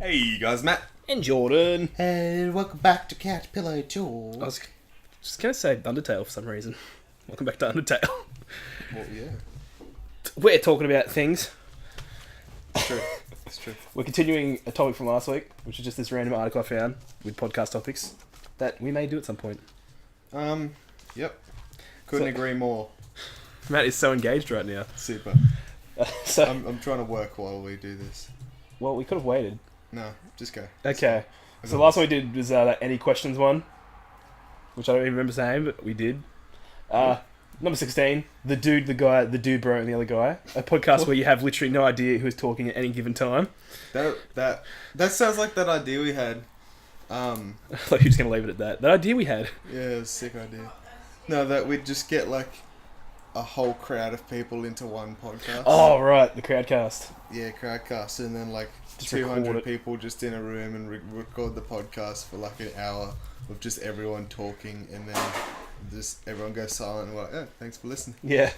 Hey guys, Matt. And Jordan. And welcome back to Caterpillar George. I was just going to say Undertale for some reason. Welcome back to Undertale. Well, yeah, We're talking about things. it's true. It's true. We're continuing a topic from last week, which is just this random article I found with podcast topics that we may do at some point. Yep. Couldn't agree more. Matt is so engaged right now. Super. So, I'm trying to work while we do this. well, we could have waited. No, just go. Okay. So the last one we did was that any questions one, which I don't even remember saying, but we did. Number 16, the dude bro, and the other guy. A podcast where you have literally no idea who's talking at any given time. That sounds like that idea we had. I thought you were just going to leave it at that. That idea we had. Yeah, it was a sick idea. No, that we'd just get like a whole crowd of people into one podcast. Oh, right, the Crowdcast. Yeah, crowdcast, and then like Just record 200 it. people just in a room and record the podcast for like an hour of just everyone talking, and then just everyone goes silent and we're like, oh, thanks for listening. Yeah,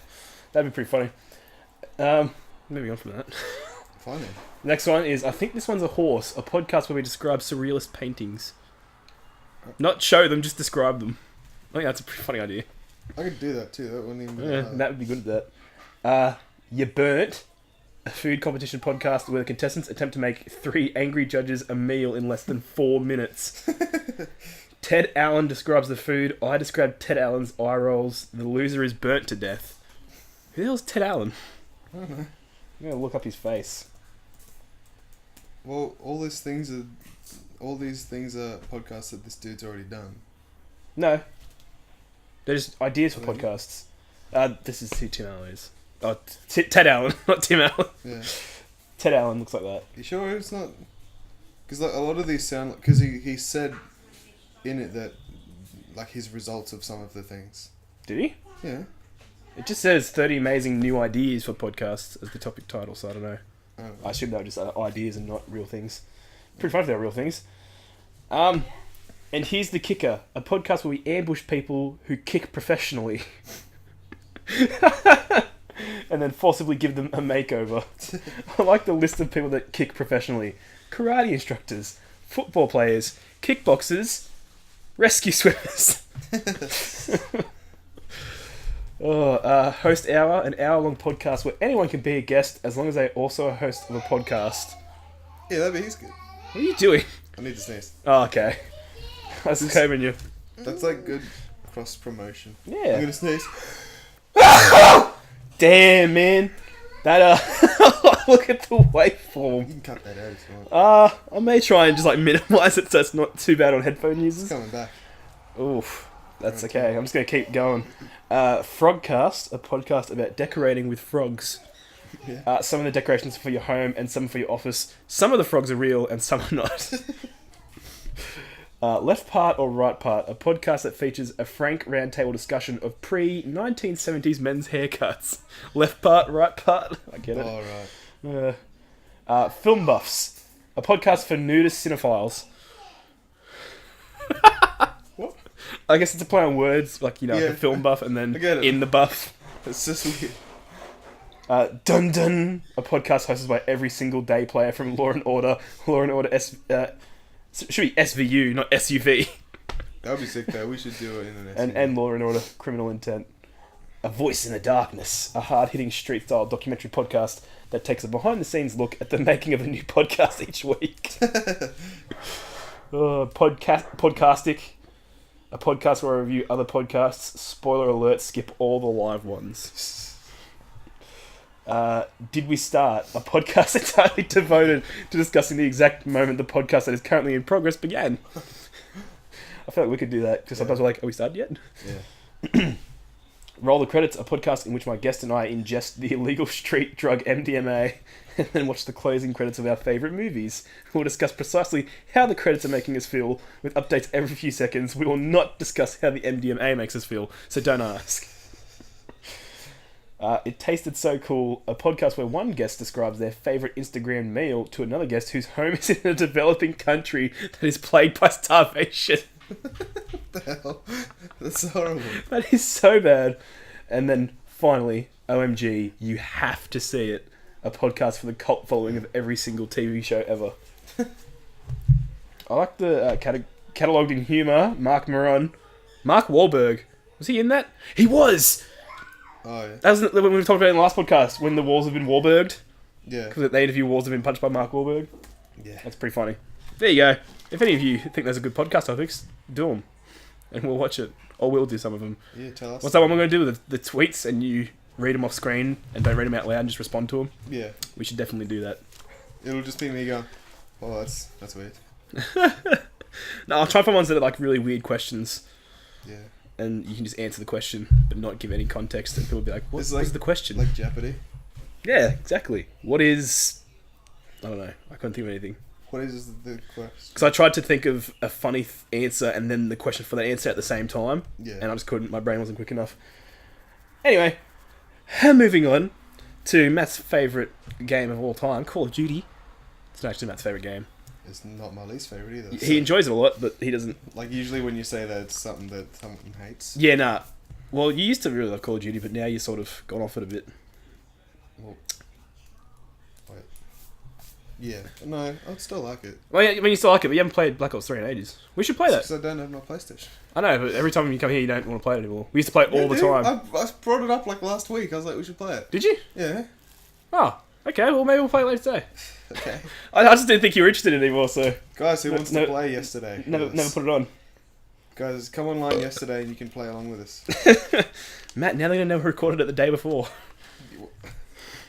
that'd be pretty funny. Moving on from that. Fine then. Next one is, I think this one's a horse, a podcast where we describe surrealist paintings. Not show them, just describe them. I think that's a pretty funny idea. I could do that too. That wouldn't even be Yeah, hard. that would be good at that. You Burnt, a food competition podcast where the contestants attempt to make 3 angry judges a meal in less than 4 minutes. Ted Allen describes the food. I describe Ted Allen's eye rolls. The loser is burnt to death. Who the hell's Ted Allen? I don't know. I'm going to look up his face. Well, all these things are podcasts that this dude's already done. No. They're just ideas for Really? podcasts. This is who Tim Allen is. Oh, Ted Allen, not Tim Allen. Yeah. Ted Allen looks like that. You sure it's not? Because like a lot of these sound like, because he said in it that like his results of some of the things. Did he? Yeah. It just says 30 amazing new ideas for podcasts as the topic title, so I don't know. Oh, I assume they were just ideas and not real things. Pretty fun if they're real things. And here's the kicker. A podcast where we ambush people who kick professionally. And then forcibly give them a makeover. I like the list of people that kick professionally. Karate instructors, football players, kickboxers, rescue swimmers. Host Hour, an hour-long podcast where anyone can be a guest as long as they also a host of a podcast. yeah, that'd be he's good. What are you doing? I need to sneeze. Oh, okay. I was hoping you. That's like good cross promotion. I'm Yeah. gonna sneeze. Damn, man. That, look at the You waveform. can cut that out if you want. I may try and just, like, minimize it so it's not too bad on headphone It's users. coming back. Oof. That's okay. I'm just going to keep going. Frogcast, a podcast about decorating with frogs. Yeah. Some of the decorations are for your home and some for your office. Some of the frogs are real and some are not. Left Part or Right Part, a podcast that features a frank roundtable discussion of pre-1970s men's haircuts. Left Part, Right Part. I get it. All right. Film Buffs, a podcast for nudist cinephiles. What? I guess it's a play on words, like, Yeah. a film buff and then I get it. in the buff. It's just weird. Dun Dun, a podcast hosted by every single day player from Law and Order should be SVU, not SUV, That would be sick though. We should do it in the next. and Law and Order Criminal Intent. A Voice in the Darkness, a hard-hitting street-style documentary podcast that takes a behind-the-scenes look at the making of a new podcast each week. Podcastic, a podcast where I review other podcasts. Spoiler alert, skip all the live ones. Did We Start? A podcast entirely devoted to discussing the exact moment the podcast that is currently in progress began. I feel like we could do that, because sometimes we're like, are we started yet? Yeah. Roll the Credits, a podcast in which my guest and I ingest the illegal street drug MDMA and then watch the closing credits of our favourite movies. We'll discuss precisely how the credits are making us feel, with updates every few seconds. We will not discuss how the MDMA makes us feel, so don't ask. It Tasted So Cool, a podcast where one guest describes their favourite Instagram meal to another guest whose home is in a developing country that is plagued by starvation. What the hell? That's horrible. That is so bad. And then, finally, OMG, you have to see it. A podcast for the cult following of every single TV show ever. I like the catalogued in humour. Mark Maron. Mark Wahlberg. Was he in that? He was! Oh, yeah. That was when we talked about it in the last podcast, when the walls have been Wahlberged. Yeah. Because they interview walls have been punched by Mark Wahlberg. Yeah. That's pretty funny. There you go. If any of you think there's a good podcast topics, do them. And we'll watch it. Or we'll do some of them. Yeah, tell us. What's that one we're going to do with the tweets and you read them off screen and don't read them out loud and just respond to them? Yeah. We should definitely do that. It'll just be me going, oh, that's weird. No, I'll try and find ones that are like really weird questions. Yeah. And you can just answer the question but not give any context and people will be like, what It's was like- the question? Like Jeopardy. Yeah, exactly. What is... I don't know. I couldn't think of anything. What is the question? Because I tried to think of a funny answer and then the question for that answer at the same time. Yeah. And I just couldn't. My brain wasn't quick enough. Anyway, moving on to Matt's favourite game of all time, Call of Duty. It's not actually Matt's favourite game. It's not my least favourite either. He enjoys it a lot, but he doesn't... Like, usually when you say that, it's something that someone hates. Yeah, nah. Well, you used to really love Call of Duty, but now you've sort of gone off it a bit. Well, wait. Yeah. No, I'd still like it. Well, yeah, I mean, you still like it, but you haven't played Black Ops 3 in ages. We should play that. Because I don't have my PlayStation. I know, but every time you come here, you don't want to play it anymore. We used to play it all the dude, time. I brought it up like last week. I was like, we should play it. Did you? Yeah. Oh, okay. Well, maybe we'll play it later today. Okay. I just didn't think you were interested anymore, so Guys, who wants no- to play yesterday? never Yes. put it on. Guys, come online yesterday and you can play along with us. Matt, now they're going to know who recorded it the day before.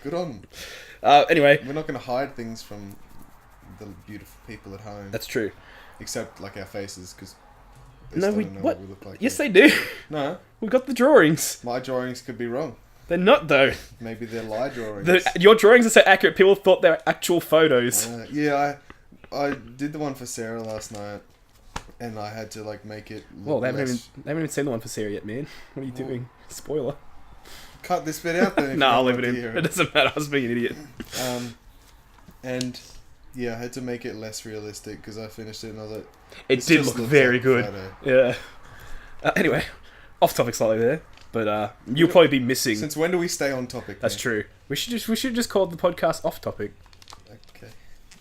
Good on. Anyway, We're not going to hide things from the beautiful people at home. that's true. Except, like, our faces, because No, don't we... know What? we look like. Yes, yet. they do. No, We've got the drawings. my drawings could be wrong. They're not, though. Maybe they're lie drawings. Your drawings are so accurate, people thought they were actual photos. Yeah, I did the one for Sarah last night, and I had to, like, make it look Well, they haven't less... even seen the one for Sarah yet, man. What are you doing? Spoiler. Cut this bit out then. if No, you I'll don't leave it want in. to hear It doesn't matter. I was being an idiot. And yeah, I had to make it less realistic because I finished it and I was like, It this did just look looks very like a good. photo. Yeah. Anyway, off topic slightly there, but you'll probably be missing. Since when do we stay on topic? That's man? true. We should just call the podcast off topic. Okay,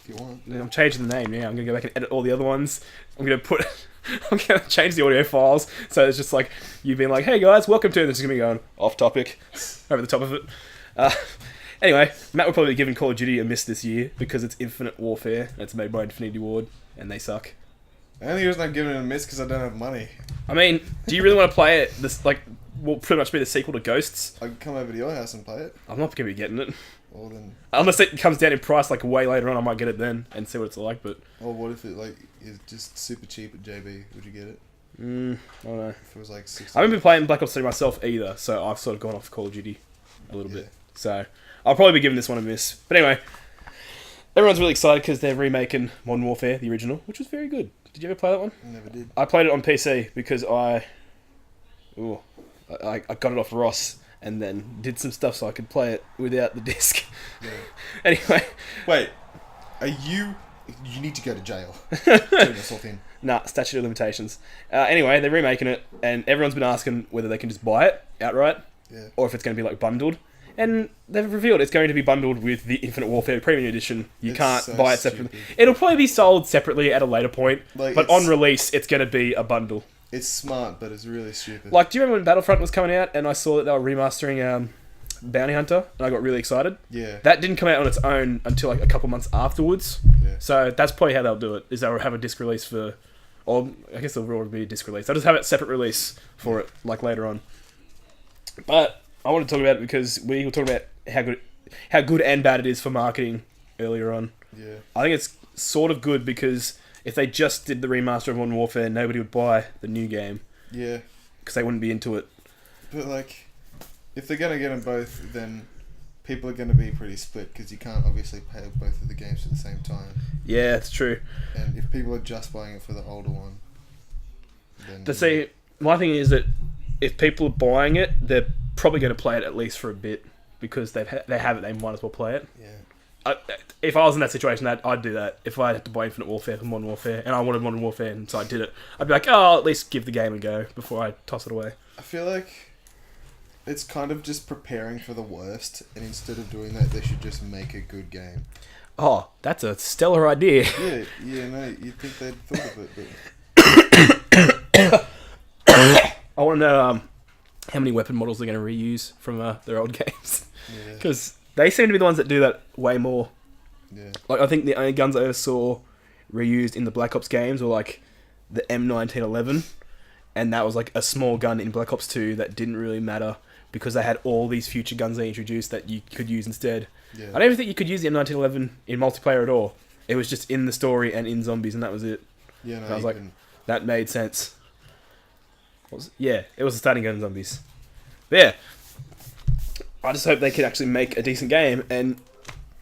if you want. I'm changing the name now. I'm gonna go back and edit all the other ones. I'm gonna change the audio files so it's just like you being like, "Hey guys, welcome to." This is gonna be going off topic over the top of it. Anyway, Matt will probably be giving Call of Duty a miss this year because it's Infinite Warfare and it's made by Infinity Ward and they suck. The only reason I'm giving it a miss because I don't have money. I mean, do you really want to play it? This will pretty much be the sequel to Ghosts. I could come over to your house and play it. I'm not gonna be getting it Or then, unless it comes down in price like way later on. I might get it then and see what it's like. But or what if it like is just super cheap at JB? Would you get it? I don't know. If it was like 60. I haven't been playing Black Ops 3 myself either, so I've sort of gone off Call of Duty a little Yeah. bit. So I'll probably be giving this one a miss. But anyway, everyone's really excited because they're remaking Modern Warfare, the original, which was very good. Did you ever play that one? Never did. I played it on PC because I got it off Ross and then did some stuff so I could play it without the disc. Yeah. Anyway, Wait, are you? You need to go to jail. Turn yourself in. nah, statute of limitations. Anyway, they're remaking it and everyone's been asking whether they can just buy it outright Yeah. or if it's going to be like bundled. And they've revealed it's going to be bundled with the Infinite Warfare Premium Edition. You It's can't so buy it separately. stupid. It'll probably be sold separately at a later point, Like, but it's- on release, it's going to be a bundle. It's smart, but it's really stupid. Like, do you remember when Battlefront was coming out and I saw that they were remastering Bounty Hunter and I got really excited? Yeah. That didn't come out on its own until like a couple months afterwards. Yeah. So that's probably how they'll do it, is they'll have a disc release for... Or I guess there'll already be a disc release. They'll just have a separate release for it, like later on. But I want to talk about it because we were talking about how good and bad it is for marketing earlier on. Yeah. I think it's sort of good because if they just did the remaster of Modern Warfare, nobody would buy the new game Yeah. because they wouldn't be into it. But like, if they're gonna get them both, then people are gonna be pretty split because you can't obviously pay both of the games at the same time. Yeah, it's true. And if people are just buying it for the older one, then To see, my thing is that if people are buying it, they're probably going to play it at least for a bit because they have it. They might as well play it. yeah, If I was in that situation, I'd do that. If I had to buy Infinite Warfare for Modern Warfare and I wanted Modern Warfare and so I did it, I'd be like, oh, I'll at least give the game a go before I toss it away. I feel like it's kind of just preparing for the worst, and instead of doing that, they should just make a good game. Oh, that's a stellar idea. No, you'd think they'd thought of it, I want to know how many weapon models they're going to reuse from their old games. but Because they seem to be the ones that do that way more. yeah. Like, I think the only guns I ever saw reused in the Black Ops games were, like, the M1911. And that was, like, a small gun in Black Ops 2 that didn't really matter because they had all these future guns they introduced that you could use instead. Yeah. I don't even think you could use the M1911 in multiplayer at all. It was just in the story and in zombies, and that was it. Yeah, no, I was you like, couldn't- that made sense. What was it? Yeah, it was a starting gun in zombies. But yeah, I just hope they can actually make a decent game. And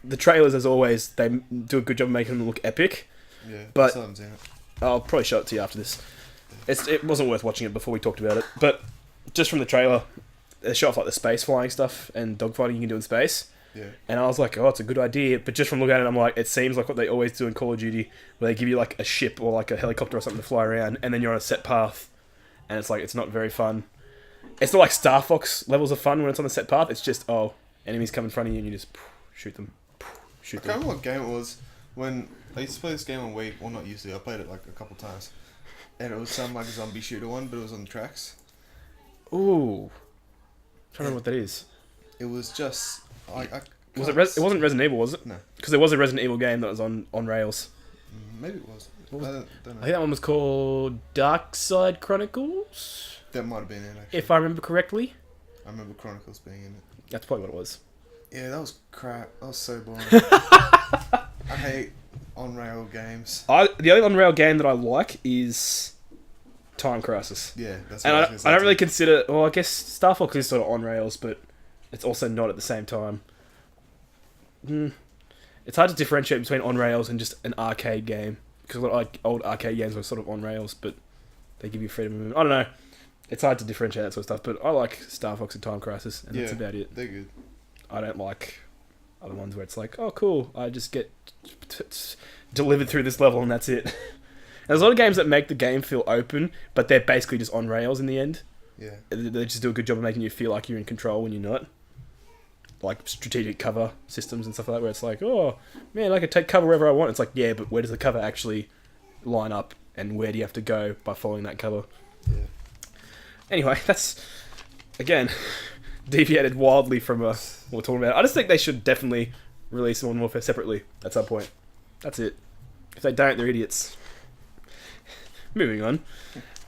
the trailers, as always, they do a good job of making them look epic. yeah, but- still haven't seen it. I'll probably show it to you after this. It wasn't worth watching it before we talked about it, but just from the trailer, they show off like the space flying stuff and dogfighting you can do in space. Yeah, And I was like, oh, it's a good idea. But just from looking at it, I'm like, it seems like what they always do in Call of Duty, where they give you like a ship or like a helicopter or something to fly around, and then you're on a set path, and it's like, it's not very fun. It's not like Star Fox levels of fun when it's on the set path. It's just, oh, enemies come in front of you and you just shoot them. Shoot I can't them. remember what game it was when I used to play this game on Wii. Well, not usually. I played it like a couple times, and it was some like zombie shooter one, but it was on the tracks. Ooh. I'm trying to remember what that is. It was just I Was it? It wasn't Resident Evil, was it? No. Because there was a Resident Evil game that was on rails. Maybe it was. What was- I don't I know. think that one was called Dark Side Chronicles, That might have been it. Actually, if I remember correctly. I remember Chronicles being in it. That's probably what it was. Yeah, that was crap. That was so boring. I hate on-rail games. The only on-rail game that I like is Time Crisis. Yeah, that's what And I was I gonna say don't too. really consider... Well, I guess Star Fox is sort of on rails, but it's also not at the same time. It's hard to differentiate between on rails and just an arcade game. Because a lot of like, old arcade games were sort of on rails, but they give you freedom of movement. I don't know. It's hard to differentiate that sort of stuff, but I like Star Fox and Time Crisis, and that's Yeah. about it. They're good. I don't like other ones where it's like, oh, cool, I just get delivered through this level and that's it. And there's a lot of games that make the game feel open, but they're basically just on rails in the end. Yeah. They just do a good job of making you feel like you're in control when you're not. Like strategic cover systems and stuff like that, where it's like, oh, man, I can take cover wherever I want. It's like, yeah, but where does the cover actually line up, and where do you have to go by following that cover? Yeah. Anyway, that's, again, deviated wildly from what we're talking about. I just think they should definitely release Modern Warfare separately at some point. That's it. If they don't, they're idiots. Moving on.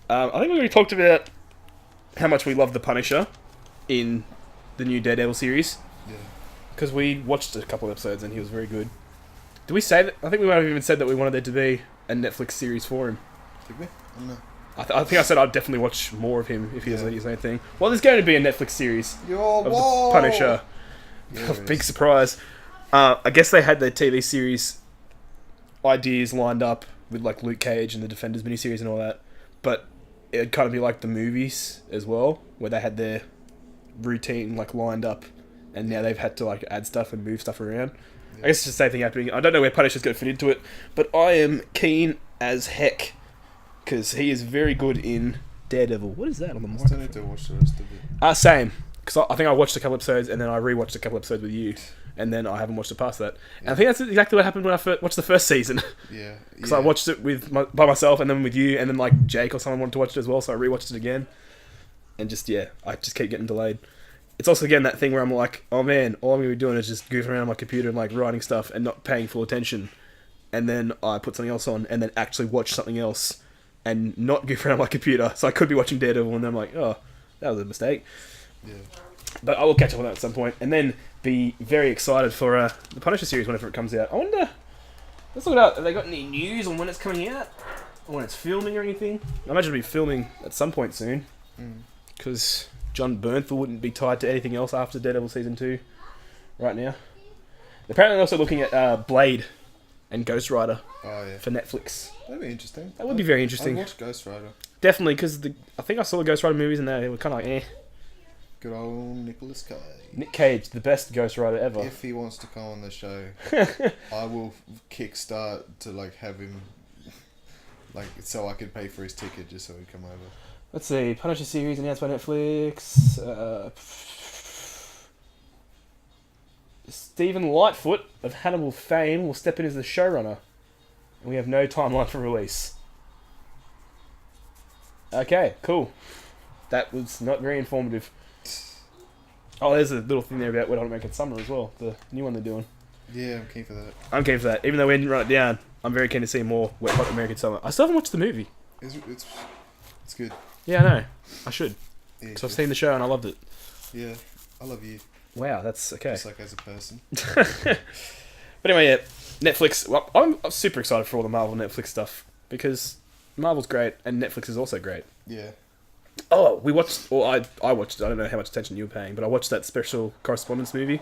I think we already talked about how much we love the Punisher in the new Daredevil series, Yeah. because we watched a couple of episodes and he was very good. Did we say that? I think we might have even said that we wanted there to be a Netflix series for him. Did we? I don't know. I think I said I'd definitely watch more of him if he doesn't Yeah. do his own thing. Well, there's going to be a Netflix series Yo, of the whoa! Punisher. Yeah, there Big is. surprise. I guess they had their TV series ideas lined up with like Luke Cage and the Defenders miniseries and all that, but it'd kind of be like the movies as well, where they had their routine like lined up, and now they've had to like add stuff and move stuff around. Yeah. I guess it's the same thing happening. I don't know where Punisher's going to fit into it, but I am keen as heck because he is very good in Daredevil. What is that on the I microphone? still need to watch the rest of it. Same. Because I think I watched a couple episodes and then I rewatched a couple episodes with you, and then I haven't watched it past that. And I think that's exactly what happened when I watched the first season. Yeah. Because I watched it by myself and then with you, and then like Jake or someone wanted to watch it as well, so I rewatched it again. And just, yeah, I just keep getting delayed. It's also, again, that thing where I'm like, oh man, all I'm going to be doing is just goofing around on my computer and like writing stuff and not paying full attention. And then I put something else on and then actually watch something else and not goof around on my computer. So I could be watching Daredevil and then I'm like, oh, that was a mistake. Yeah. But I will catch up on that at some point, and then be very excited for the Punisher series whenever it comes out. I wonder, let's look it up. Have they got any news on when it's coming out? Or when it's filming or anything? I imagine it'll be filming at some point soon, Mm. because John Bernthal wouldn't be tied to anything else after Daredevil Season 2 right now. Apparently they're also looking at Blade and Ghost Rider Oh yeah. for Netflix. That'd be interesting. That would be very interesting. I'd watch Ghost Rider. Definitely, because I think I saw the Ghost Rider movies and they were kind of like, eh. Good old Nicolas Cage. Nick Cage, the best Ghost Rider ever. If he wants to come on the show, I will kickstart to like have him, like so I could pay for his ticket just so he'd come over. Let's see, Punisher series announced by Netflix. Stephen Lightfoot of Hannibal fame will step in as the showrunner. And we have no timeline for release. Okay, cool. That was not very informative. Oh, there's a little thing there about Wet Hot American Summer as well. The new one they're doing. Yeah, I'm keen for that. I'm keen for that. Even though we didn't write it down, I'm very keen to see more Wet Hot American Summer. I still haven't watched the movie. It's good. Yeah, I know. I should. Yeah, Because I've seen the show and I loved it. Yeah, I love you. Wow, that's okay. Just like as a person. But anyway, yeah, Netflix. Well, I'm super excited for all the Marvel Netflix stuff because Marvel's great and Netflix is also great. Yeah. Oh, we watched, or I watched, I don't know how much attention you were paying, but I watched that special correspondence movie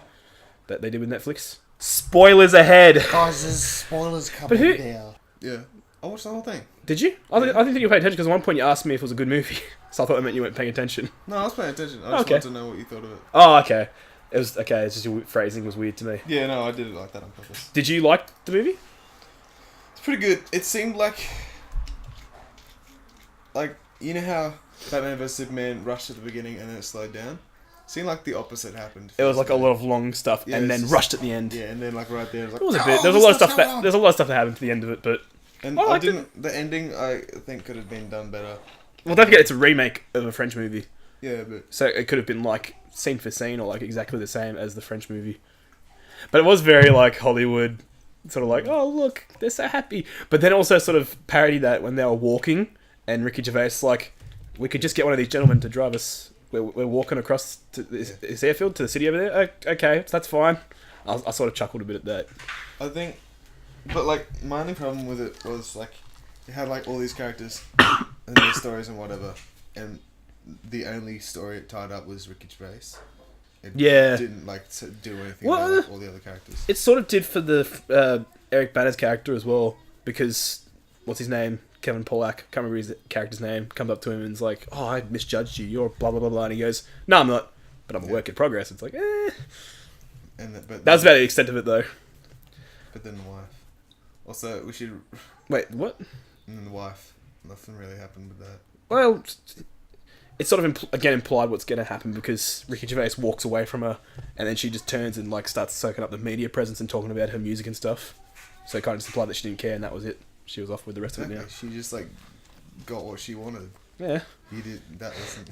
that they did with Netflix. Spoilers ahead! Guys, there's spoilers coming But who- now. Yeah. I watched the whole thing. Did you? I didn't think you were paying attention because at one point you asked me if it was a good movie. So I thought that meant you weren't paying attention. No, I was paying attention. I just Okay. wanted to know what you thought of it. Oh, okay. It was, okay, it's just your phrasing was weird to me. Yeah, no, I did it like that on purpose. Did you like the movie? It's pretty good. It seemed like, you know how Batman vs Superman rushed at the beginning and then it slowed down? Seemed like the opposite happened. It was like a lot of long stuff Yeah, and it's then just- rushed at the end. Yeah, and then like right there, it was like, It was a No, bit. There's a lot of that's stuff not that wrong. there's a lot of stuff that happened to the end of it, but and I I liked it. didn't. The ending, I think, could have been done better. well, don't forget it's a remake of a French movie, Yeah, but so it could have been like scene for scene or like exactly the same as the French movie. But it was very like Hollywood, sort of like, oh look, they're so happy. But then also sort of parodied that when they were walking, and Ricky Gervais like, we could just get one of these gentlemen to drive us. We're walking across to this airfield to the city over there. Okay, so that's fine. I sort of chuckled a bit at that. I think, but like my only problem with it was like, it had like all these characters and their stories and whatever, and the only story it tied up was Ricky Gervais. It Yeah. didn't like do anything Well, about like, all the other characters. It sort of did for the Eric Banner's character as well, because what's his name? Kevin Pollak, can't remember his character's name, comes up to him and is like, oh, I misjudged you, you're blah blah blah blah, and he goes, no, I'm not, but I'm a work in progress. It's like, And but that was about the extent of it though. But then the wife. Also, we should. Wait, what? And then the wife. Nothing really happened with that. Well, it's sort of again implied what's going to happen because Ricky Gervais walks away from her, and then she just turns and like starts soaking up the media presence and talking about her music and stuff. So it kind of just implied that she didn't care, and that was it. She was off with the rest of it now. She just like got what she wanted. Yeah. You did. That wasn't.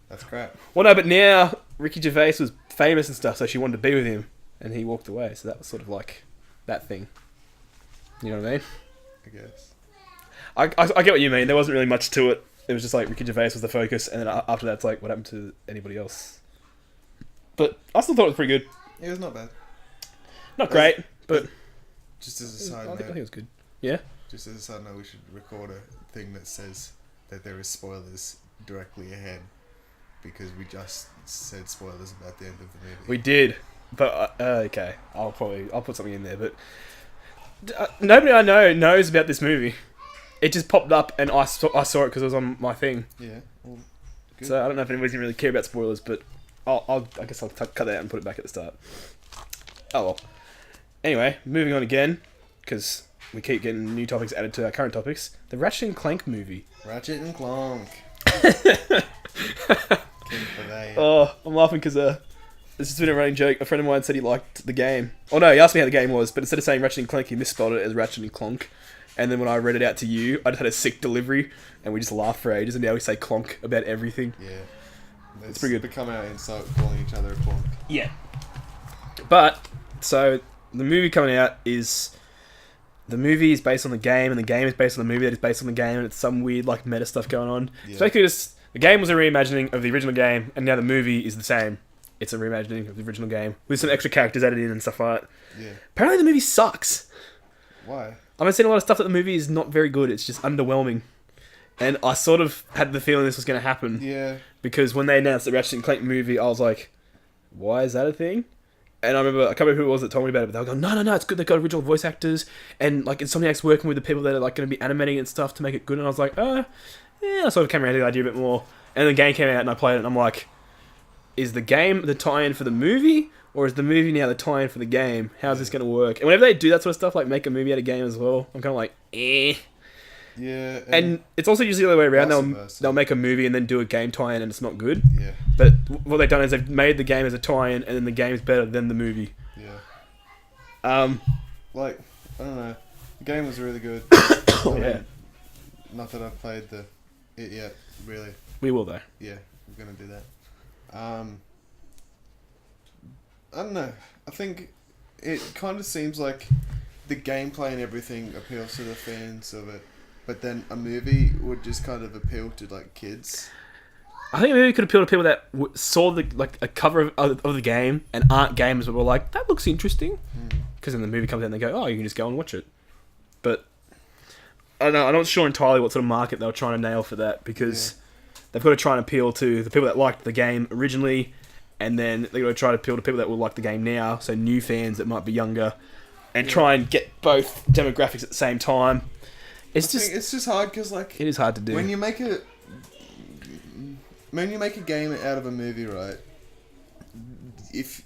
That's crap. Well, no, but now Ricky Gervais was famous and stuff, so she wanted to be with him, and he walked away. So that was sort of like that thing. You know what I mean? I guess. I get what you mean. There wasn't really much to it. It was just like Ricky Gervais was the focus, and then after that, it's like, what happened to anybody else? But I still thought it was pretty good. It was not bad. Not great, but Just as a I side think note. it was good. Yeah? Just as a side note, we should record a thing that says that there is spoilers directly ahead, because we just said spoilers about the end of the movie. We did, but okay. I'll put something in there. But nobody I know knows about this movie. It just popped up, and I saw it because it was on my thing. Yeah. Well, good. So I don't know if anybody's gonna really care about spoilers, but I guess I'll cut that out and put it back at the start. Oh well. Anyway, moving on again, because we keep getting new topics added to our current topics. The Ratchet and Clank movie. Ratchet and Clank. King for that. Oh, I'm laughing because this has been a running joke. A friend of mine said he liked the game. Oh no, he asked me how the game was, but instead of saying Ratchet and Clank, he misspelled it as Ratchet and Clonk. And then when I read it out to you, I just had a sick delivery, and we just laughed for ages, and now we say Clonk about everything. Yeah. It's pretty good. Become our insult, calling each other a clonk. Yeah. But, so, the movie coming out is... The movie is based on the game, and the game is based on the movie that is based on the game, and it's some weird, like, meta stuff going on. Yeah. It's basically just... The game was a reimagining of the original game, and now the movie is the same. It's a reimagining of the original game, with some extra characters added in and stuff like that. Yeah. Apparently the movie sucks. Why? I've seen a lot of stuff that the movie is not very good. It's just underwhelming. And I sort of had the feeling this was going to happen. Yeah. Because when they announced the Ratchet and Clank movie, I was like, why is that a thing? And I remember, I can't remember who it was that told me about it, but they were going, no, it's good, they've got original voice actors, and like Insomniac's working with the people that are like going to be animating and stuff to make it good, and I was like, yeah, I sort of came around to the idea a bit more. And the game came out and I played it, and I'm like, is the game the tie-in for the movie, or is the movie now the tie-in for the game? How's this going to work? And whenever they do that sort of stuff, like make a movie out of a game as well, I'm kind of like, eh. Yeah, And it's also usually the other way around. Vice They'll versa. they'll make a movie and then do a game tie-in, and it's not good. yeah, But what they've done is they've made the game as a tie-in, and then the game's better than the movie. yeah. Like, I don't know. The game was really good. Yeah, Not that I've played it yet, really. we will though. Yeah, we're gonna do that. I don't know. I think it kind of seems like the gameplay and everything appeals to the fans of it, but then a movie would just kind of appeal to like kids. I think maybe it could appeal to people that saw a cover of the game and aren't gamers, but were like, that looks interesting. Because then the movie comes out and they go, oh, you can just go and watch it. But I don't know. I'm not sure entirely what sort of market they were trying to nail for that, because they've got to try and appeal to the people that liked the game originally, and then they've got to try to appeal to people that will like the game now, so new fans that might be younger, and try and get both demographics at the same time. I think it's just hard because like it is hard to do. when you make a game out of a movie, right? If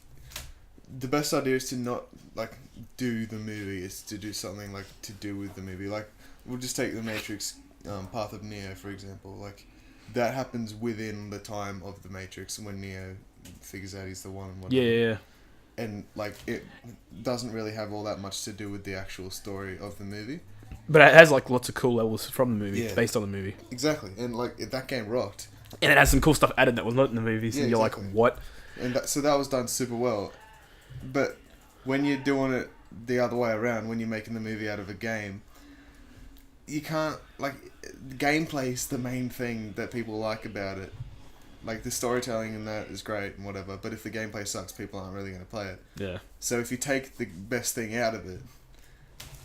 the best idea is to not like do the movie, is to do something like to do with the movie. Like we'll just take the Matrix, Path of Neo for example. Like that happens within the time of the Matrix when Neo figures out he's the one. And whatever. Yeah. And like it doesn't really have all that much to do with the actual story of the movie. But it has like lots of cool levels from the movie, Yeah. based on the movie. Exactly, and like that game rocked. And it has some cool stuff added that was not in the movies, Yeah, and you're exactly. like, what? And so that was done super well. But when you're doing it the other way around, when you're making the movie out of a game, you can't, like, gameplay is the main thing that people like about it. Like, the storytelling in that is great and whatever, but if the gameplay sucks, people aren't really going to play it. Yeah. So if you take the best thing out of it,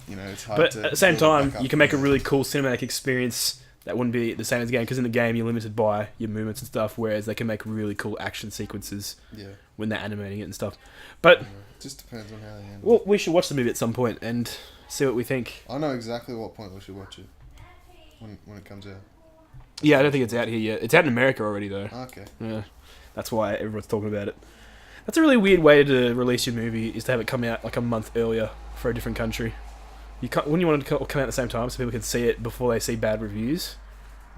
you know, it's hard But to... at the same build it time, back you up can make a again. really cool cinematic experience that wouldn't be the same as the game, because in the game you're limited by your movements and stuff, whereas they can make really cool action sequences Yeah. when they're animating it and stuff. But, It just depends on how they handle it. well, we should watch the movie at some point and see what we think. I know exactly what point we should watch it. When it comes out. Yeah, I don't think it's out here yet. It's out in America already, though. Okay. Yeah, that's why everyone's talking about it. That's a really weird way to release your movie, is to have it come out like a month earlier for a different country. Wouldn't you want it to come out at the same time so people can see it before they see bad reviews?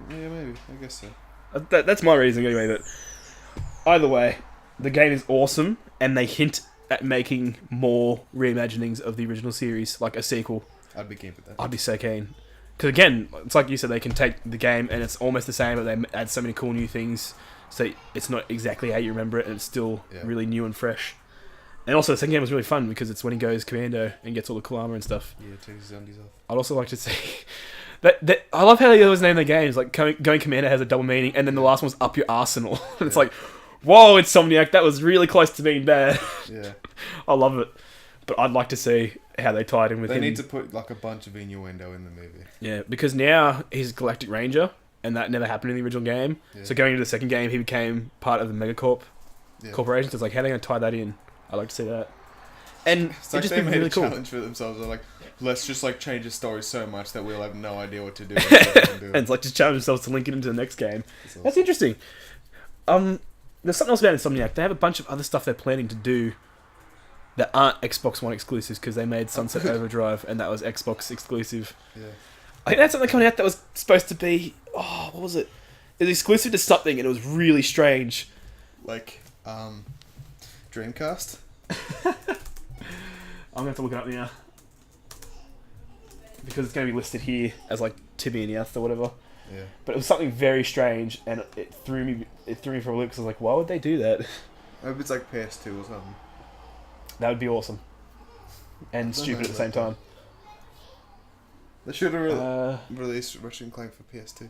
Yeah, maybe. I guess so. That's my reason anyway. But either way, the game is awesome, and they hint at making more reimaginings of the original series, like a sequel. I'd be keen for that. I'd be so keen. Because again, it's like you said, they can take the game and it's almost the same, but they add so many cool new things, so it's not exactly how you remember it, and it's still really new and fresh. And also, the second game was really fun because it's when he goes commando and gets all the cool armor and stuff. Yeah, takes his undies off. I'd also like to see that I love how they always name their games. Like going commando has a double meaning, and then the last one's up your arsenal. And it's like, whoa, Insomniac, that was really close to being bad. Yeah. I love it, but I'd like to see how they tied in with They him. need to put like a bunch of innuendo in the movie. Yeah, because now he's Galactic Ranger, and that never happened in the original game. Yeah. So going into the second game, he became part of the Megacorp Yeah. corporation. So it's like, how are they going to tie that in? I'd like to see that. And It's it'd like just they be made really a cool. challenge for themselves. They're like, let's just like change the story so much that we'll have no idea what to do. until we can do And it. it's like just challenge themselves to link it into the next game. It's That's awesome. interesting. There's something else about Insomniac. They have a bunch of other stuff they're planning to do that aren't Xbox One exclusives, because they made Sunset Overdrive, and that was Xbox exclusive. Yeah. I think that's something coming out that was supposed to be... Oh, what was it? It was exclusive to something, and it was really strange. Like, Dreamcast. I'm going to have to look it up now. Because it's going to be listed here as like Tibby and Earth or whatever. Yeah. But it was something very strange, and it threw me for a loop, because I was like, why would they do that? Maybe it's like PS2 or something. That would be awesome. And don't stupid know at the same about time. They should have Released released Ratchet and Clank for PS2.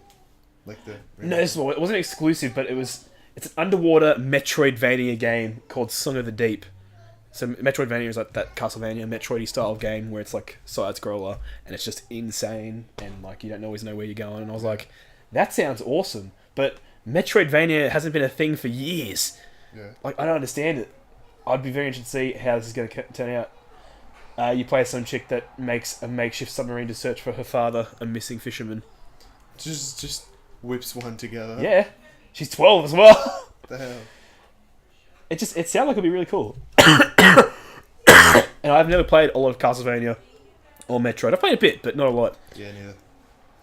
Like the... No, this one, it wasn't exclusive, but it's an underwater Metroidvania game called Song of the Deep. So Metroidvania is like that Castlevania Metroidy style game where it's like side scroller, and it's just insane, and like you don't always know where you're going. And I was like, that sounds awesome, but Metroidvania hasn't been a thing for years. Yeah. Like, I don't understand it. I'd be very interested to see how this is going to turn out. You play some chick that makes a makeshift submarine to search for her father, a missing fisherman. Just whips one together. Yeah, she's 12 as well. What the hell? It sounded like it'd be really cool. And I've never played a lot of Castlevania or Metroid. I've played a bit, but not a lot. Yeah, neither.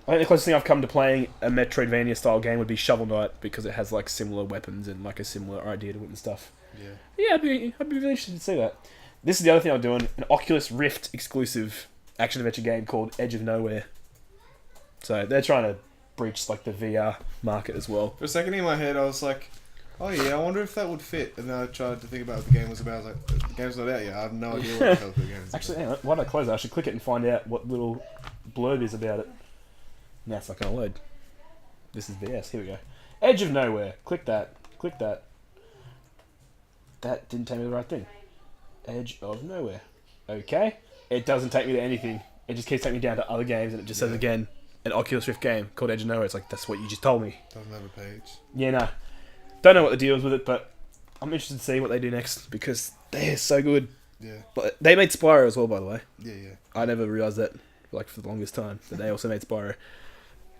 I think the closest thing I've come to playing a Metroidvania style game would be Shovel Knight because it has like similar weapons and like a similar idea to it and stuff. Yeah. Yeah, I'd be really interested to see that. This is the other thing I'm doing: an Oculus Rift exclusive action adventure game called Edge of Nowhere. So they're trying to breach like the VR market as well. For a second in my head, I was like, oh yeah, I wonder if that would fit. And then I tried to think about what the game was about. I was like, the game's not out yet. I have no idea what the hell the game is Actually, about. hang on, why don't I close it? I should click it and find out what little blurb is about it. Now it's not going to load. This is VS. Here we go. Edge of Nowhere. Click that. Click that. That didn't take me to the right thing. Edge of Nowhere. Okay. It doesn't take me to anything. It just keeps taking me down to other games, and it just says again, an Oculus Rift game called Edge of Nowhere. It's like, that's what you just told me. Doesn't have a page. Yeah, no. Don't know what the deal is with it, but I'm interested to see what they do next because they're so good. Yeah. But they made Spyro as well, by the way. Yeah, yeah. I never realised that, like, for the longest time, that they also made Spyro.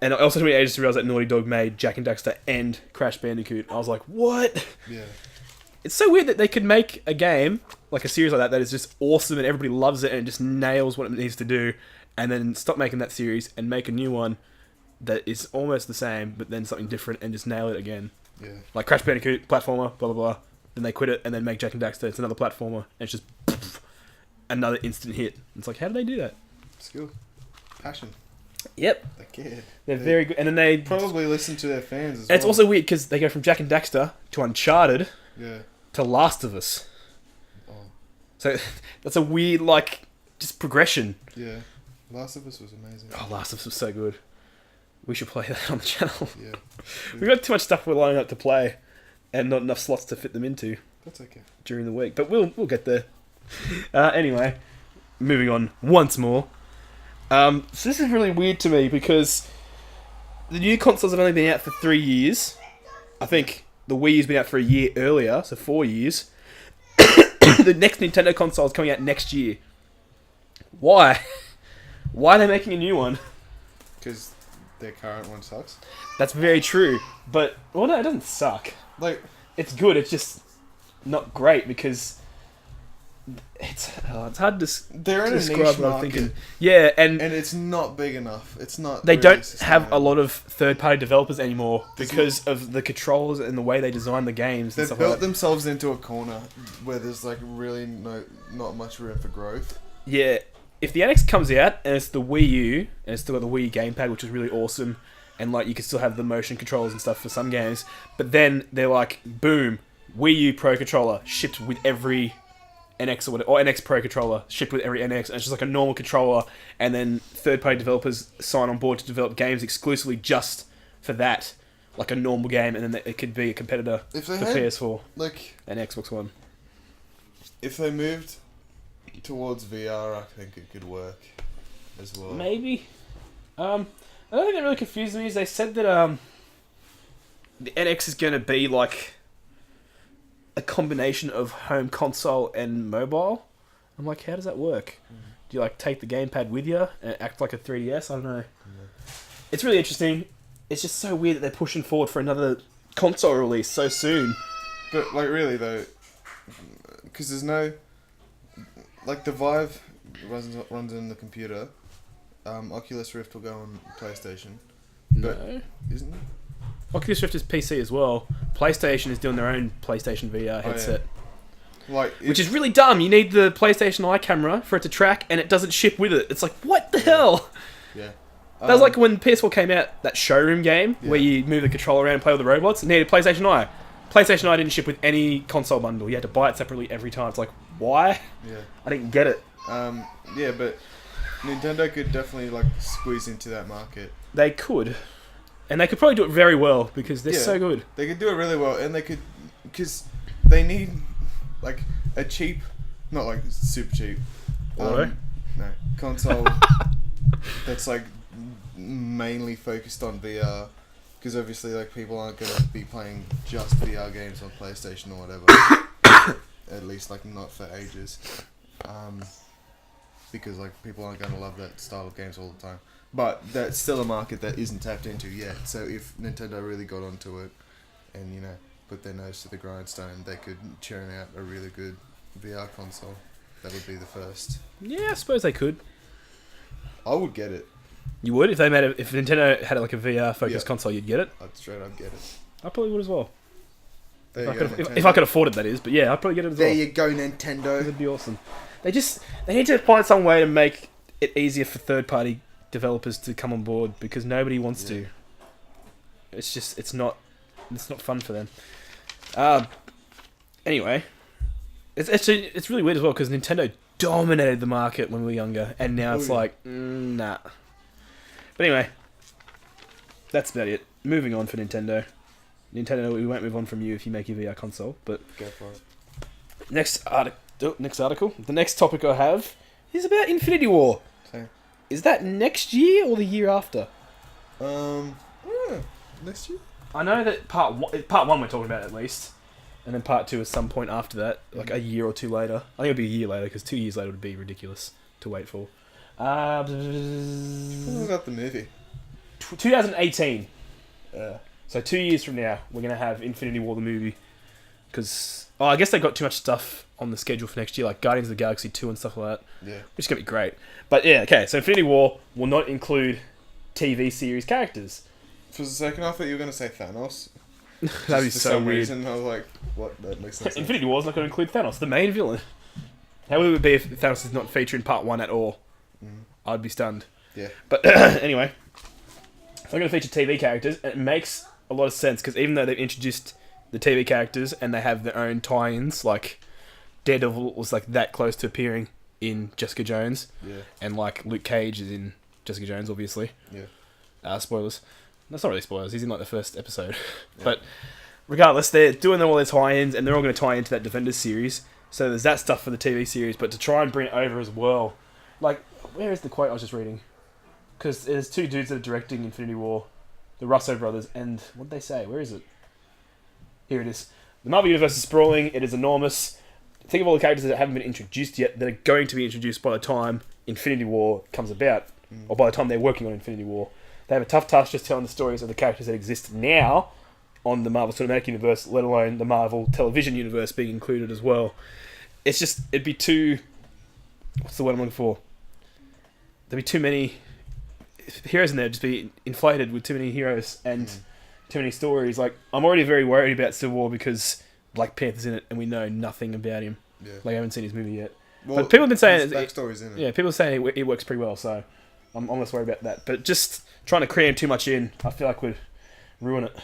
And it also took me ages to realise that Naughty Dog made Jak and Daxter and Crash Bandicoot. I was like, what? Yeah. It's so weird that they could make a game, like a series like that is just awesome and everybody loves it and it just nails what it needs to do, and then stop making that series and make a new one that is almost the same, but then something different and just nail it again. Yeah. Like Crash Bandicoot, platformer, blah, blah, blah. Then they quit it and then make Jak and Daxter. It's another platformer. And it's just another instant hit. It's like, how do they do that? Skill. Passion. Yep. They care. They're very good. And then they... Probably listen to their fans as And well. it's also weird because they go from Jak and Daxter to Uncharted Yeah. to Last of Us. Oh. So that's a weird, like, just progression. Yeah. Last of Us was amazing. Oh, Last of Us was so good. We should play that on the channel. Yeah. We've got too much stuff we're lining up to play and not enough slots to fit them into That's okay. during the week. But we'll get there. Anyway, moving on once more. So this is really weird to me because the new consoles have only been out for 3 years. I think the Wii has been out for a year earlier, so 4 years. The next Nintendo console is coming out next year. Why? Why are they making a new one? Because their current one sucks. That's very true. But, well, no, it doesn't suck. Like, It's good, it's just not great because it's hard to they're in a describe niche what I'm market. thinking. Yeah, and And it's not big enough. It's not. they really don't have a sustainable. lot of third-party developers anymore There's because of the controls and the way they design the games and They've stuff built like that. themselves into a corner where there's like really not much room for growth. Yeah, if the NX comes out and it's the Wii U and it's still got the Wii gamepad, which is really awesome, and like you can still have the motion controls and stuff for some games, but then they're like, boom, Wii U Pro controller shipped with every NX or whatever, or NX Pro controller shipped with every NX, and it's just like a normal controller, and then third-party developers sign on board to develop games exclusively just for that, like a normal game, and then it could be a competitor If for they had PS4 like, and Xbox One. if they moved towards VR, I think it could work as well. Maybe. Another thing that really confused me is they said that the NX is going to be like a combination of home console and mobile. I'm like, how does that work? Do you like take the gamepad with you and act like a 3DS? I don't know. It's really interesting. It's just so weird that they're pushing forward for another console release so soon. But like really though, because there's no like the Vive runs in the computer. Oculus Rift will go on PlayStation, but No. isn't it? Oculus Rift is PC as well. PlayStation is doing their own PlayStation VR headset. Like Which is really dumb. You need the PlayStation Eye camera for it to track, and it doesn't ship with it. It's like, what the hell? yeah. That was like when PS4 came out, that showroom game, where Yeah. you move the controller around and play with the robots. It needed PlayStation Eye. PlayStation Eye didn't ship with any console bundle. You had to buy it separately every time. It's like, why? Yeah. I didn't get it. Yeah, but Nintendo could definitely like squeeze into that market. They could. And they could probably do it very well, because they're Yeah. so good. They could do it really well, and they could, because they need like a cheap, not like super cheap, Auto? no console that's like mainly focused on VR, because obviously like people aren't gonna be playing just VR games on PlayStation or whatever, at least like not for ages, because like people aren't gonna love that style of games all the time. But that's still a market that isn't tapped into yet. So if Nintendo really got onto it and, you know, put their nose to the grindstone, they could churn out a really good VR console. That would be the first. Yeah, I suppose they could. I would get it. You would if they made if Nintendo had like a VR focused Yeah. console, you'd get it. I'd straight up get it. I probably would as well. There If I, you go, could, Nintendo. if I could afford it, that is. But yeah, I'd probably get it as There well. you go, Nintendo. It'd be awesome. They need to find some way to make it easier for third party developers to come on board because nobody wants Yeah. to. It's not fun for them. Anyway, it's really weird as well because Nintendo dominated the market when we were younger, and now it's Oh, yeah. like nah. But anyway, that's about it. Moving on for Nintendo. Nintendo, we won't move on from you if you make your VR console, but Go for it. next article. The next topic I have is about Infinity War. Same. Is that next year or the year after? Next year? I know that part one we're talking about at least, and then part two is some point after that, like a year or two later. I think it'll be a year later because 2 years later would be ridiculous to wait for. What about the movie? 2018. So 2 years from now, we're gonna have Infinity War the movie. Because I guess they got too much stuff on the schedule for next year, like Guardians of the Galaxy 2 and stuff like that, Yeah. which is gonna be great. But yeah, okay. So Infinity War will not include TV series characters. For a second, I thought you were going to say Thanos. That'd be For so some weird. reason, I was like, what? That makes no sense. Infinity War's not going to include Thanos, the main villain. How would it be if Thanos is not featured in part one at all? I'd be stunned. Yeah. But anyway, if they're going to feature TV characters, and it makes a lot of sense because even though they've introduced the TV characters and they have their own tie-ins, like Daredevil was like that close to appearing in Jessica Jones, Yeah. and like Luke Cage is in Jessica Jones, obviously. Yeah. Spoilers. That's not really spoilers. He's in like the first episode. Yeah. But regardless, they're doing all their tie-ins, and they're all going to tie into that Defenders series. So there's that stuff for the TV series, but to try and bring it over as well, like where is the quote I was just reading? Because there's two dudes that are directing Infinity War, the Russo brothers, and what did they say? Where is it? Here it is. The Marvel Universe is sprawling. It is enormous. Think of all the characters that haven't been introduced yet that are going to be introduced by the time Infinity War comes about, or by the time they're working on Infinity War. They have a tough task just telling the stories of the characters that exist now on the Marvel Cinematic Universe, let alone the Marvel Television Universe being included as well. It's just, it'd be too... What's the word I'm looking for? There'd be too many heroes in there, just be inflated with too many heroes and too many stories. Like, I'm already very worried about Civil War because Black Panther's in it and we know nothing about him. Yeah. Like, I haven't seen his movie yet. Well, But people have been saying... his backstory's in it. Yeah, people are saying it works pretty well, so I'm less worried about that. But just trying to cram too much in, I feel like would ruin it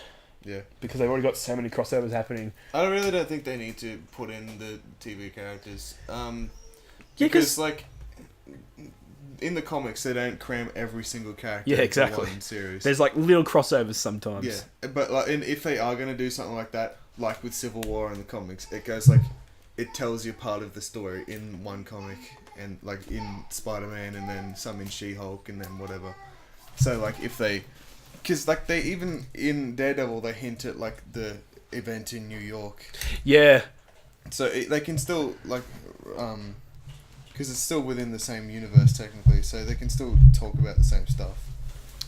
Yeah. because they've already got so many crossovers happening. I really don't think they need to put in the TV characters. Yeah, Because, like, in the comics, they don't cram every single character Yeah, into exactly. one series. There's like little crossovers sometimes. Yeah, but like, and if they are going to do something like that, like with Civil War in the comics, it goes like, it tells you part of the story in one comic, and like in Spider-Man, and then some in She-Hulk, and then whatever. So like if they, because like they even in Daredevil they hint at like the event in New York, Yeah. so they can still like, because it's still within the same universe technically, so they can still talk about the same stuff.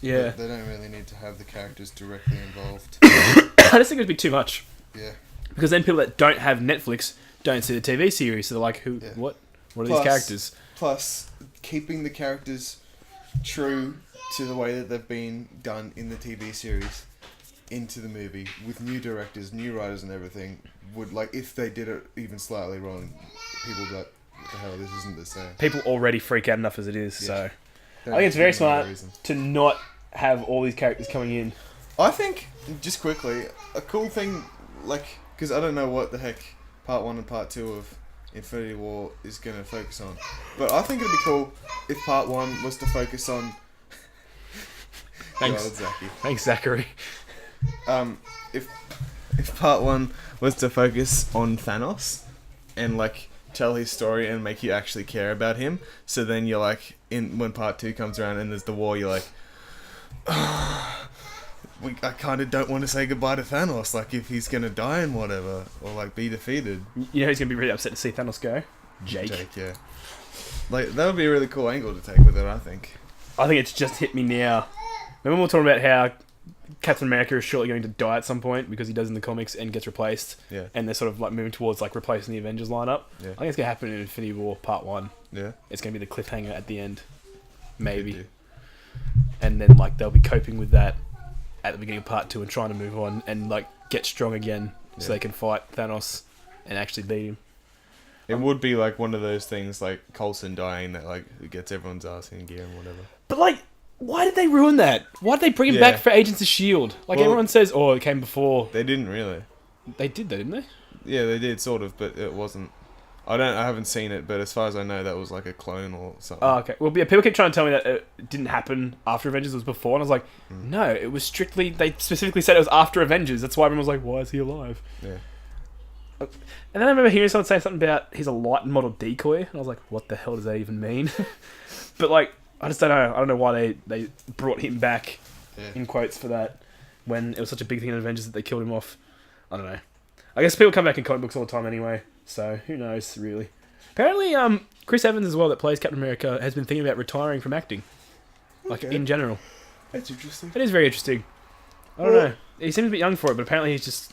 Yeah. But they don't really need to have the characters directly involved. I just think it'd be too much Yeah. because then people that don't have Netflix don't see the TV series, so they're like, "Who? Yeah. What? What are Plus- these characters?" Plus, keeping the characters true to the way that they've been done in the TV series into the movie with new directors, new writers, and everything would, like, if they did it even slightly wrong, people would be like, what the hell, this isn't the same. People already freak out enough as it is, Yeah. so Don't I think it's very give them no smart reason. to not have all these characters coming in. I think, just quickly, a cool thing, like, because I don't know what the heck part 1 and part 2 of Infinity War is going to focus on, but I think it'd be cool if part 1 was to focus on... Thanks. God, Zachy. Thanks, Zachary. If part 1 was to focus on Thanos and like tell his story and make you actually care about him, so then you're like, in when part 2 comes around and there's the war, you're like, I kind of don't want to say goodbye to Thanos, like if he's gonna die and whatever, or like be defeated. You know who's gonna be really upset to see Thanos go? Jake. Yeah. Like that would be a really cool angle to take with it, I think. I think it's just hit me now. Remember we were talking about how Captain America is surely going to die at some point because he does in the comics and gets replaced, Yeah. and they're sort of like moving towards like replacing the Avengers lineup. Yeah. I think it's gonna happen in Infinity War Part 1. Yeah. It's gonna be the cliffhanger at the end, Could maybe. do. and then like they'll be coping with that at the beginning of part 2 and trying to move on and like get strong again so they can fight Thanos and actually beat him. It would be like one of those things like Coulson dying that like gets everyone's ass in gear and whatever. But like, why did they ruin that? Why did they bring him back for Agents of S.H.I.E.L.D.? Like everyone says, oh, it came before. They didn't really. They did though, didn't they? Yeah, they did sort of, but it wasn't. I haven't seen it, but as far as I know, that was like a clone or something. Oh, okay. Well, yeah, people keep trying to tell me that it didn't happen after Avengers, it was before, and I was like, no, it was strictly, they specifically said it was after Avengers. That's why everyone was like, why is he alive? Yeah. And then I remember hearing someone say something about he's a light model decoy, and I was like, what the hell does that even mean? But like, I just don't know. I don't know why they brought him back, in quotes, for that, when it was such a big thing in Avengers that they killed him off. I don't know. I guess people come back in comic books all the time anyway, so who knows, really. Apparently, Chris Evans as well, that plays Captain America, has been thinking about retiring from acting. Like, in general. That's interesting. It is very interesting. I don't know. He seems a bit young for it, but apparently he's just...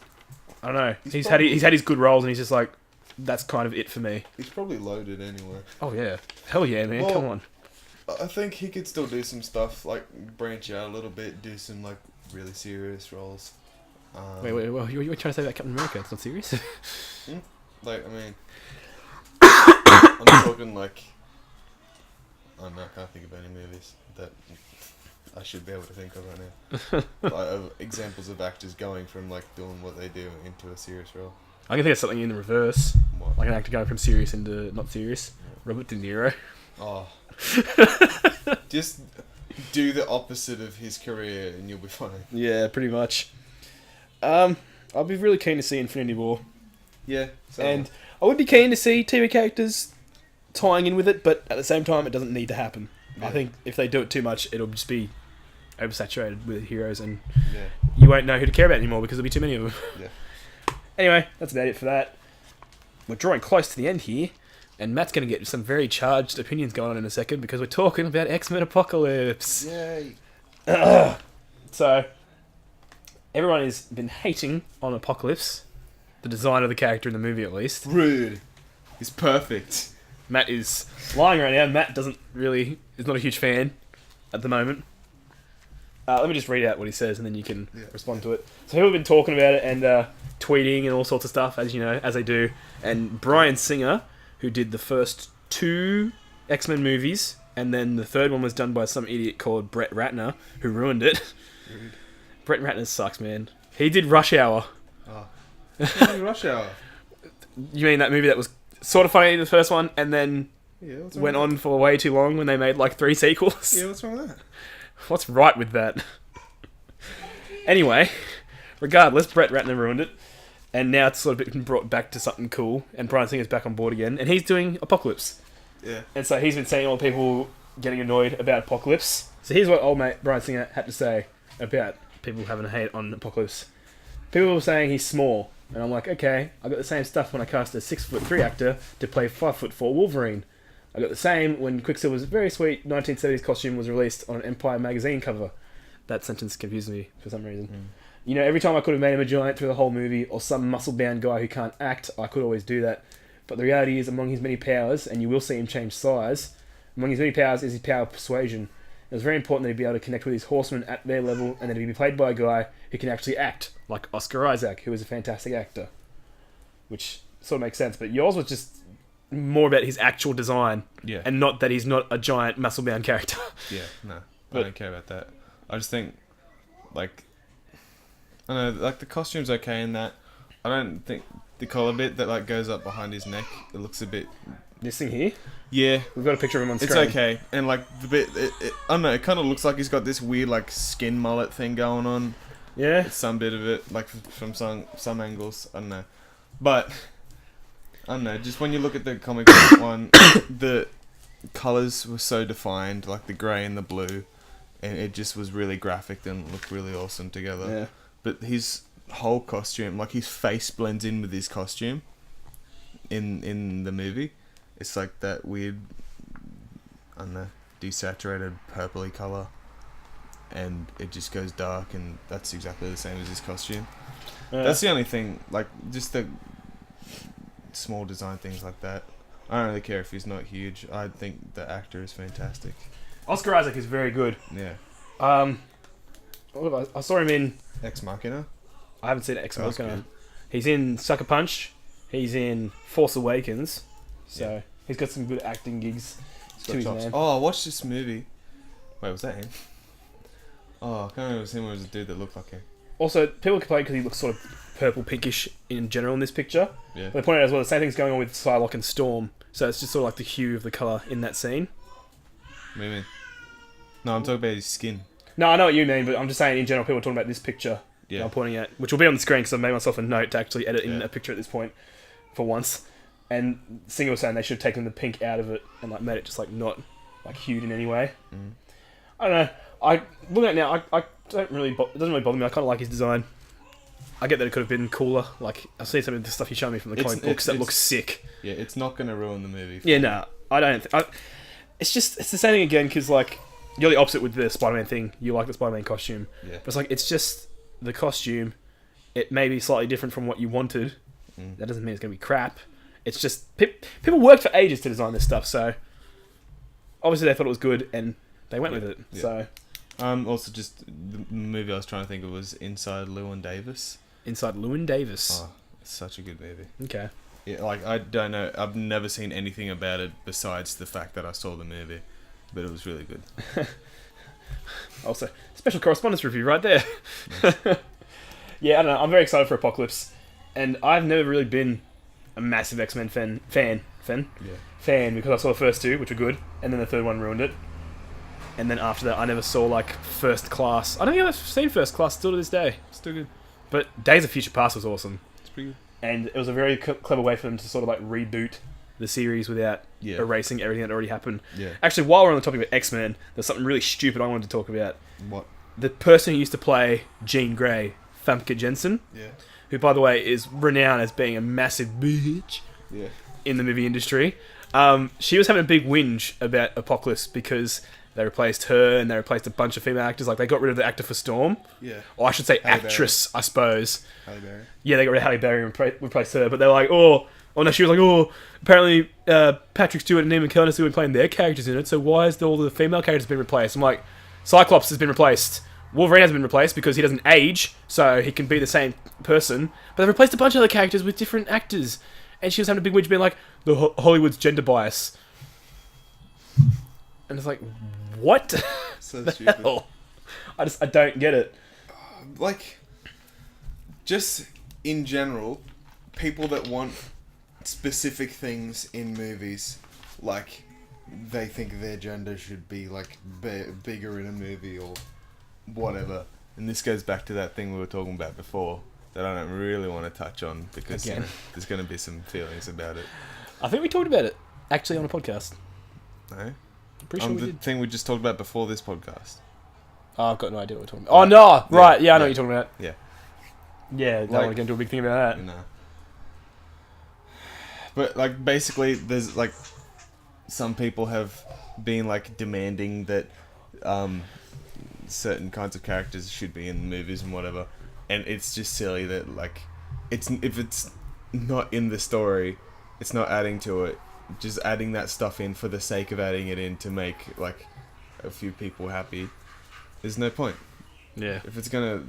I don't know. He's had his good roles, and he's just like, that's kind of it for me. He's probably loaded anyway. Oh, yeah. Hell yeah, man. Well, come on. I think he could still do some stuff, like, branch out a little bit, do some, like, really serious roles. Wait, well, you're trying to say about Captain America? It's not serious? Like, I mean... I'm talking, like... I don't know, I can't think of any movies that I should be able to think of right now. Like, examples of actors going from, like, doing what they do into a serious role. I can think of something in the reverse. What? Like an actor going from serious into not serious. Robert De Niro. Oh. Just do the opposite of his career and you'll be fine. Yeah, pretty much. I'll be really keen to see Infinity War. Yeah. And I would be keen to see TV characters tying in with it, but at the same time, it doesn't need to happen. Yeah. I think if they do it too much, it'll just be oversaturated with heroes, and Yeah. you won't know who to care about anymore because there'll be too many of them. Yeah. Anyway, that's about it for that. We're drawing close to the end here, and Matt's going to get some very charged opinions going on in a second because we're talking about X-Men Apocalypse. Yay. So, everyone has been hating on Apocalypse, the design of the character in the movie at least. Rude. He's perfect. Matt is lying right now. Matt is not a huge fan at the moment. Let me just read out what he says and then you can respond to it. So people have been talking about it and tweeting and all sorts of stuff, as you know, as they do. And Bryan Singer, who did the first 2 X-Men movies, and then the third one was done by some idiot called Brett Ratner, who ruined it. Rude. Brett Ratner sucks, man. He did Rush Hour. Oh. Rush Hour. You mean that movie that was sort of funny, the first one, and then went on for way too long when they made like 3 sequels? Yeah, what's wrong with that? What's right with that? Anyway, regardless, Brett Ratner ruined it, and now it's sort of been brought back to something cool, and Bryan Singer's back on board again, and he's doing Apocalypse. Yeah. And so he's been seeing all the people getting annoyed about Apocalypse. So here's what old mate Bryan Singer had to say about people having a hate on Apocalypse. People were saying he's small, and I'm like, okay, I got the same stuff when I cast a 6'3" actor to play 5'4" Wolverine. I got the same when Quicksilver's very sweet 1970s costume was released on an Empire magazine cover. That sentence confused me for some reason. You know, every time I could have made him a giant through the whole movie, or some muscle-bound guy who can't act, I could always do that. But the reality is, among his many powers, and you will see him change size, among his many powers is his power of persuasion. It was very important that he be able to connect with his horsemen at their level, and that he be played by a guy who can actually act, like Oscar Isaac, who is a fantastic actor. Which sort of makes sense, but yours was just more about his actual design, and not that he's not a giant muscle-bound character. Yeah, no, I don't care about that. I just think, like, I don't know, like the costume's okay in that. I don't think the collar bit that like goes up behind his neck, it looks a bit. This thing here? Yeah, we've got a picture of him on screen. It's okay, and like the bit, I don't know, it kind of looks like he's got this weird like skin mullet thing going on. Yeah, it's some bit of it, like from some angles. I don't know, but. I don't know, just when you look at the comic book one, the colours were so defined, like the grey and the blue, and it just was really graphic and looked really awesome together. Yeah. But his whole costume, like his face blends in with his costume in the movie. It's like that weird, I don't know, desaturated purpley colour, and it just goes dark, and that's exactly the same as his costume. That's the only thing, like, just the small design things like that. I don't really care if he's not huge. I think the actor is fantastic. Oscar Isaac is very good. Yeah. I saw him in. Ex Machina. I haven't seen Ex That was Machina. good. He's in Sucker Punch. He's in Force Awakens. So Yeah. he's got some good acting gigs He's to got his chops. name. Oh, I watched this movie. Wait, was that him? Oh, I can't remember if it was him or it was a dude that looked like him. Also, people complain because he looks sort of purple pinkish in general in this picture. Yeah. But they point out as well the same thing's going on with Psylocke and Storm. So it's just sort of like the hue of the colour in that scene. What do you mean? No, I'm talking about his skin. No, I know what you mean, but I'm just saying in general people are talking about this picture that Yeah. I'm pointing at, which will be on the screen because I've made myself a note to actually edit in Yeah. a picture at this point for once. And Singer was saying they should have taken the pink out of it and like made it just like not like hued in any way. Mm. I don't know. I looking at it now, I don't really. It doesn't really bother me. I kind of like his design. I get that it could have been cooler. Like I've seen some of the stuff you showed me from the comic books that looks sick. Yeah, it's not going to ruin the movie. Yeah, no, I don't. It's just it's the same thing again because like you're the opposite with the Spider-Man thing. You like the Spider-Man costume, Yeah. but it's like it's just the costume. It may be slightly different from what you wanted. Mm. That doesn't mean it's going to be crap. It's just people worked for ages to design this stuff, so obviously they thought it was good and they went with it. Yeah. So Also, just the movie I was trying to think of was Inside Llewyn Davis. inside Llewyn Davis. Oh, it's such a good movie. Okay. Yeah, like I don't know, I've never seen anything about it besides the fact that I saw the movie, but it was really good. Also, special correspondence review right there. Yeah, I don't know. I'm very excited for Apocalypse, and I've never really been a massive X-Men fan because I saw the first two, which were good, and then the third one ruined it. And then after that, I never saw like First Class. I don't think I've seen First Class still to this day. Still good. But Days of Future Past was awesome, It's pretty good. and it was a very clever way for them to sort of like reboot the series without Yeah. erasing everything that already happened. Yeah. Actually, while we're on the topic of X-Men, there's something really stupid I wanted to talk about. What? The person who used to play Jean Grey, Famke Jensen, Yeah. who, by the way, is renowned as being a massive bitch Yeah. in the movie industry, she was having a big whinge about Apocalypse because they replaced her and they replaced a bunch of female actors. Like, they got rid of the actor for Storm. Yeah. Or I should say Halle actress, I suppose. Halle Berry. Yeah, they got rid of Halle Berry and replaced her. But they're like, oh no, she was like, apparently Patrick Stewart and Ian McKellen are still playing their characters in it, so why has all the female characters been replaced? I'm like, Cyclops has been replaced. Wolverine hasn't been replaced because he doesn't age, so he can be the same person. But they've replaced a bunch of other characters with different actors. And she was having a big whinge being like, the Hollywood's gender bias. And it's like, what? So the stupid. hell? I don't get it. Like, just in general, people that want specific things in movies, like, they think their gender should be, like, bigger in a movie or whatever. And this goes back to that thing we were talking about before that I don't really want to touch on because Again. there's going to be some feelings about it. I think we talked about it, actually, on a podcast. No? I'm pretty sure we the did. thing we just talked about before this podcast. Oh, I've got no idea what we're talking about. Oh, no! Right, yeah, I know Yeah. what you're talking about. Yeah. Yeah, don't Like- want to get into a big thing about that. No. But, like, basically, there's, like, some people have been, like, demanding that certain kinds of characters should be in movies and whatever. And it's just silly that, like, if it's not in the story, it's not adding to it. Just adding that stuff in for the sake of adding it in to make, like, a few people happy. There's no point. Yeah. If it's gonna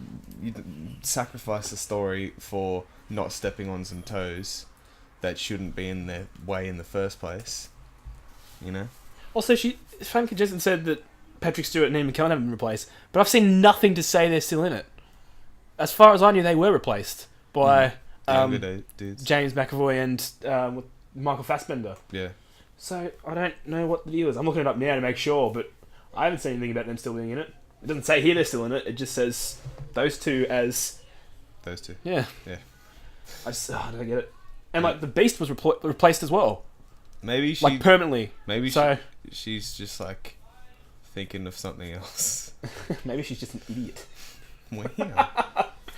sacrifice the story for not stepping on some toes that shouldn't be in their way in the first place, you know? Also, Famke Jensen said that Patrick Stewart and Ian McKellen haven't been replaced, but I've seen nothing to say they're still in it. As far as I knew, they were replaced by Younger dudes. James McAvoy and with Michael Fassbender. Yeah. So I don't know what the deal is. I'm looking it up now to make sure, but I haven't seen anything about them still being in it. It doesn't say here they're still in it. It just says those two as Those two. yeah. Yeah. I don't get it. And like the Beast was replaced as well, Maybe she. like permanently. maybe So she's just like thinking of something else. maybe she's just an idiot. Wow.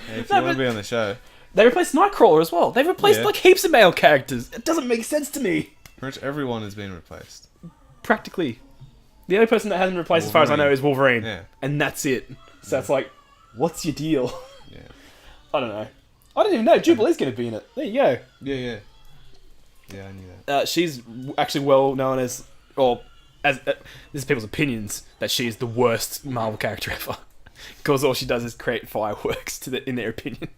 Hey, if No, you want but- to be on the show, They replaced Nightcrawler as well. They've replaced Yeah. like heaps of male characters. It doesn't make sense to me. pretty much everyone has been replaced. Practically, the only person that hasn't replaced, as far as I know, is Wolverine, Yeah. and that's it. So it's like, what's your deal? Yeah. I don't know. I don't even know. Jubilee's going to be in it. There you go. Yeah. Yeah. Yeah, I knew that. She's actually well known as, or as this is people's opinions, that she is the worst Marvel character ever. Because all she does is create fireworks in their opinion.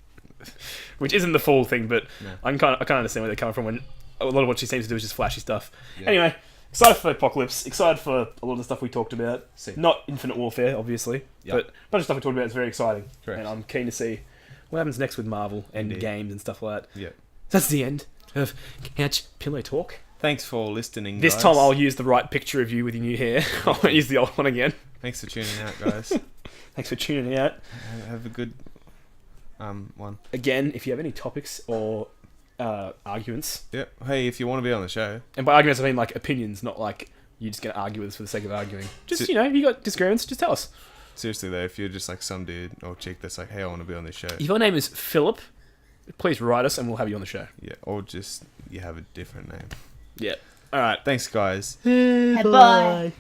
Which isn't the full thing, but No. I can understand where they're coming from when a lot of what she seems to do is just flashy stuff. Yeah. Anyway, excited for Apocalypse, excited for a lot of the stuff we talked about. See. Not Infinite Warfare, obviously, Yeah. but a bunch of stuff we talked about is very exciting. Correct. And I'm keen to see what happens next with Marvel and Indeed. games and stuff like that. Yeah. So that's the end of Couch Pillow Talk. Thanks for listening, This guys. time I'll use the right picture of you with your new hair. I won't use the old one again. Thanks for tuning out, guys. Thanks for tuning out. Have a good one. Again, if you have any topics or arguments, Yep. Hey, if you want to be on the show, and by arguments I mean like opinions, not like you're just going to argue with us for the sake of arguing. Just, So- if you got disagreements, just tell us. seriously though, if you're just like some dude or chick that's like, hey, I want to be on this show, If your name is Philip, please write us and we'll have you on the show. yeah, or just you have a different name. Yeah. All right. Thanks, guys. Bye.